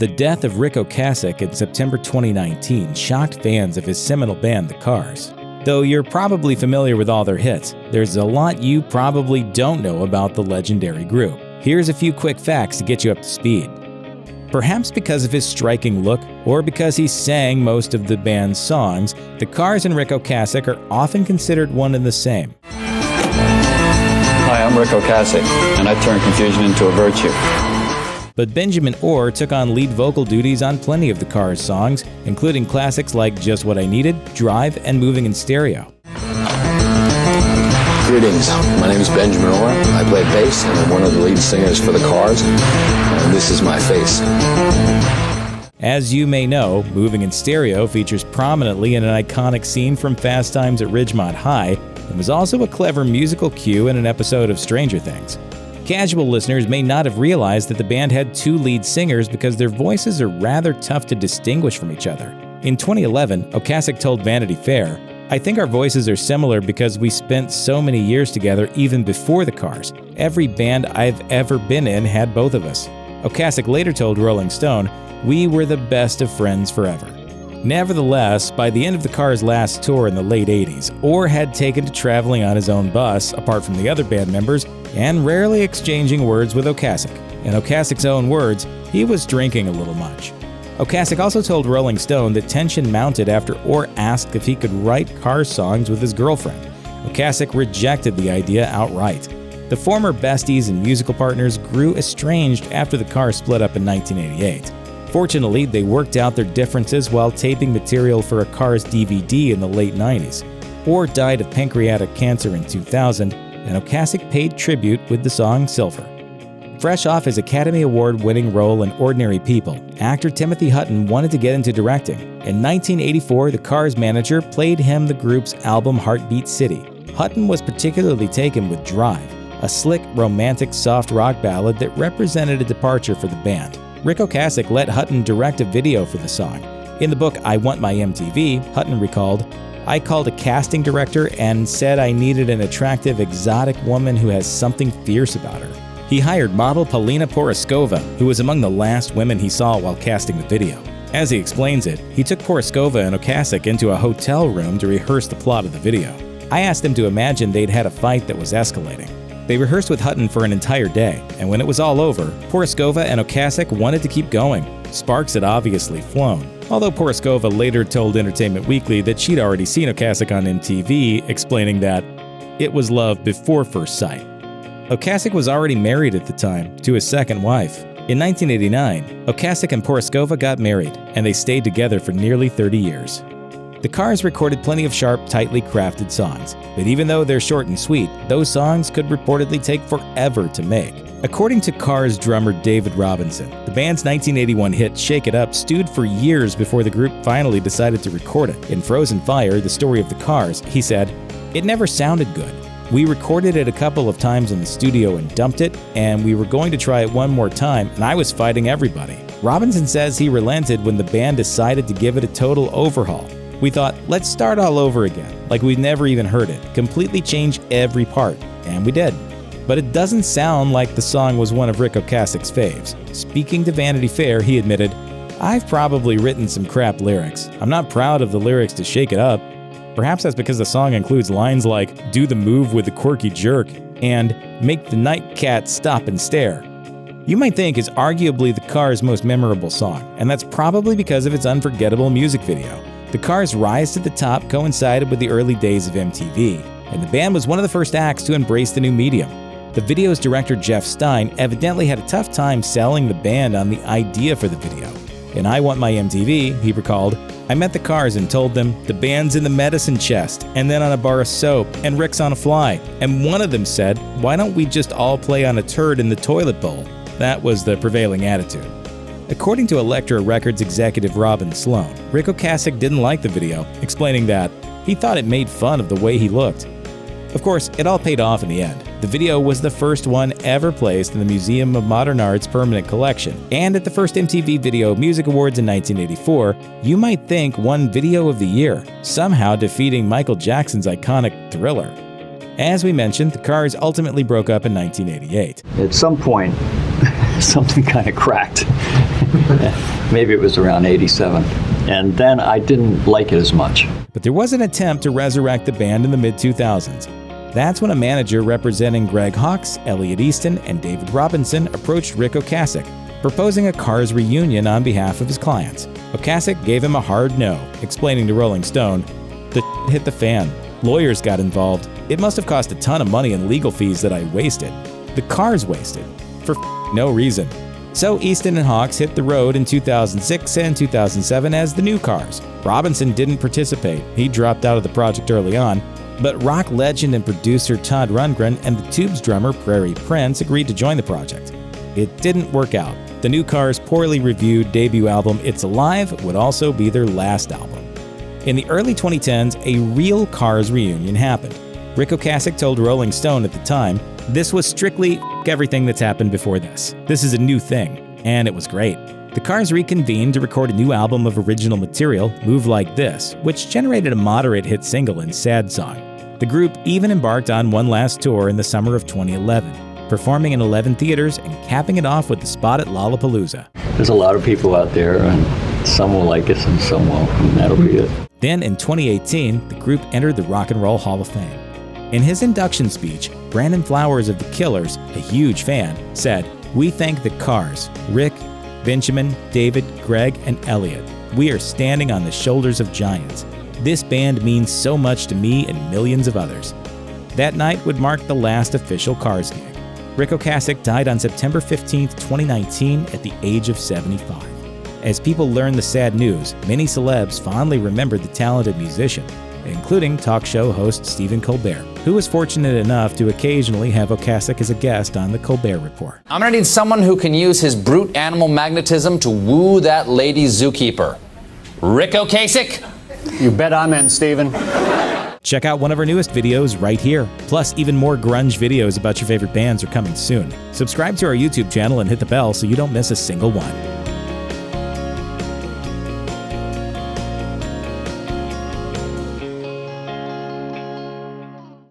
The death of Rick Ocasek in September 2019 shocked fans of his seminal band, The Cars. Though you're probably familiar with all their hits, there's a lot you probably don't know about the legendary group. Here's a few quick facts to get you up to speed. Perhaps because of his striking look, or because he sang most of the band's songs, The Cars and Rick Ocasek are often considered one and the same. Hi, I'm Rick Ocasek, and I turned confusion into a virtue. But Benjamin Orr took on lead vocal duties on plenty of The Cars songs, including classics like Just What I Needed, Drive, and Moving in Stereo. Greetings, my name is Benjamin Orr. I play bass and I'm one of the lead singers for The Cars, and this is my face. As you may know, Moving in Stereo features prominently in an iconic scene from Fast Times at Ridgemont High, and was also a clever musical cue in an episode of Stranger Things. Casual listeners may not have realized that the band had two lead singers because their voices are rather tough to distinguish from each other. In 2011, Ocasek told Vanity Fair, "I think our voices are similar because we spent so many years together even before The Cars. Every band I've ever been in had both of us." Ocasek later told Rolling Stone, "We were the best of friends forever." Nevertheless, by the end of The Cars' last tour in the late 80s, Orr had taken to traveling on his own bus, apart from the other band members, and rarely exchanging words with Ocasek. In Ocasek's own words, he was drinking a little much. Ocasek also told Rolling Stone that tension mounted after Orr asked if he could write Cars songs with his girlfriend. Ocasek rejected the idea outright. The former besties and musical partners grew estranged after The Cars split up in 1988. Fortunately, they worked out their differences while taping material for a Cars DVD in the late 90s. Orr died of pancreatic cancer in 2000, and Ocasek paid tribute with the song Silver. Fresh off his Academy Award-winning role in Ordinary People, actor Timothy Hutton wanted to get into directing. In 1984, the Cars manager played him the group's album Heartbeat City. Hutton was particularly taken with Drive, a slick, romantic, soft rock ballad that represented a departure for the band. Rick Ocasek let Hutton direct a video for the song. In the book I Want My MTV, Hutton recalled, "I called a casting director and said I needed an attractive, exotic woman who has something fierce about her." He hired model Paulina Poroskova, who was among the last women he saw while casting the video. As he explains it, he took Poroskova and Ocasek into a hotel room to rehearse the plot of the video. "I asked them to imagine they'd had a fight that was escalating. They rehearsed with Hutton for an entire day, and when it was all over, Poroskova and Ocasek wanted to keep going. Sparks had obviously flown." Although Poroskova later told Entertainment Weekly that she'd already seen Ocasek on MTV, explaining that it was love before first sight. Ocasek was already married at the time, to his second wife. In 1989, Ocasek and Poroskova got married, and they stayed together for nearly 30 years. The Cars recorded plenty of sharp, tightly crafted songs, but even though they're short and sweet, those songs could reportedly take forever to make. According to Cars drummer David Robinson, the band's 1981 hit Shake It Up stewed for years before the group finally decided to record it. In Frozen Fire, the story of the Cars, he said, "It never sounded good. We recorded it a couple of times in the studio and dumped it, and we were going to try it one more time, and I was fighting everybody." Robinson says he relented when the band decided to give it a total overhaul. "We thought, let's start all over again, like we'd never even heard it, completely change every part, and we did." But it doesn't sound like the song was one of Rick Ocasek's faves. Speaking to Vanity Fair, he admitted, "I've probably written some crap lyrics. I'm not proud of the lyrics to Shake It Up." Perhaps that's because the song includes lines like, "Do the move with the quirky jerk," and "Make the night cat stop and stare." You might think is arguably the Cars' most memorable song, and that's probably because of its unforgettable music video. The Cars' rise to the top coincided with the early days of MTV, and the band was one of the first acts to embrace the new medium. The video's director Jeff Stein evidently had a tough time selling the band on the idea for the video. In I Want My MTV, he recalled, "I met the Cars and told them, the band's in the medicine chest, and then on a bar of soap, and Rick's on a fly, and one of them said, why don't we just all play on a turd in the toilet bowl?" That was the prevailing attitude. According to Elektra Records executive Robin Sloan, Rick Ocasek didn't like the video, explaining that he thought it made fun of the way he looked. Of course, it all paid off in the end. The video was the first one ever placed in the Museum of Modern Art's permanent collection, and at the first MTV Video Music Awards in 1984, you might think won Video of the Year, somehow defeating Michael Jackson's iconic Thriller. As we mentioned, the Cars ultimately broke up in 1988. At some point, something kind of cracked. Maybe it was around 87. And then I didn't like it as much. But there was an attempt to resurrect the band in the mid-2000s. That's when a manager representing Greg Hawkes, Elliot Easton, and David Robinson approached Rick Ocasek, proposing a Cars reunion on behalf of his clients. Ocasek gave him a hard no, explaining to Rolling Stone, "The hit the fan. Lawyers got involved. It must have cost a ton of money in legal fees that I wasted. The Cars wasted. For no reason." So Easton and Hawkes hit the road in 2006 and 2007 as the new Cars. Robinson didn't participate. He dropped out of the project early on. But rock legend and producer Todd Rundgren and the Tubes drummer Prairie Prince agreed to join the project. It didn't work out. The new Cars' poorly reviewed debut album It's Alive would also be their last album. In the early 2010s, a real Cars reunion happened. Rick Ocasek told Rolling Stone at the time, "This was strictly everything that's happened before this. This is a new thing." And it was great. The Cars reconvened to record a new album of original material, Move Like This, which generated a moderate hit single in Sad Song. The group even embarked on one last tour in the summer of 2011, performing in 11 theaters and capping it off with the spot at Lollapalooza. There's a lot of people out there, and some will like us and some won't, and that'll be it. Then in 2018, the group entered the Rock and Roll Hall of Fame. In his induction speech, Brandon Flowers of The Killers, a huge fan, said, "We thank the Cars, Rick, Benjamin, David, Greg, and Elliot. We are standing on the shoulders of giants. This band means so much to me and millions of others." That night would mark the last official Cars gig. Rick Ocasek died on September 15, 2019 at the age of 75. As people learned the sad news, many celebs fondly remembered the talented musician, including talk show host Stephen Colbert, who was fortunate enough to occasionally have Ocasek as a guest on The Colbert Report. I'm gonna need someone who can use his brute animal magnetism to woo that lady zookeeper. Rick Ocasek? You bet I'm in, Stephen. Check out one of our newest videos right here. Plus, even more grunge videos about your favorite bands are coming soon. Subscribe to our YouTube channel and hit the bell so you don't miss a single one.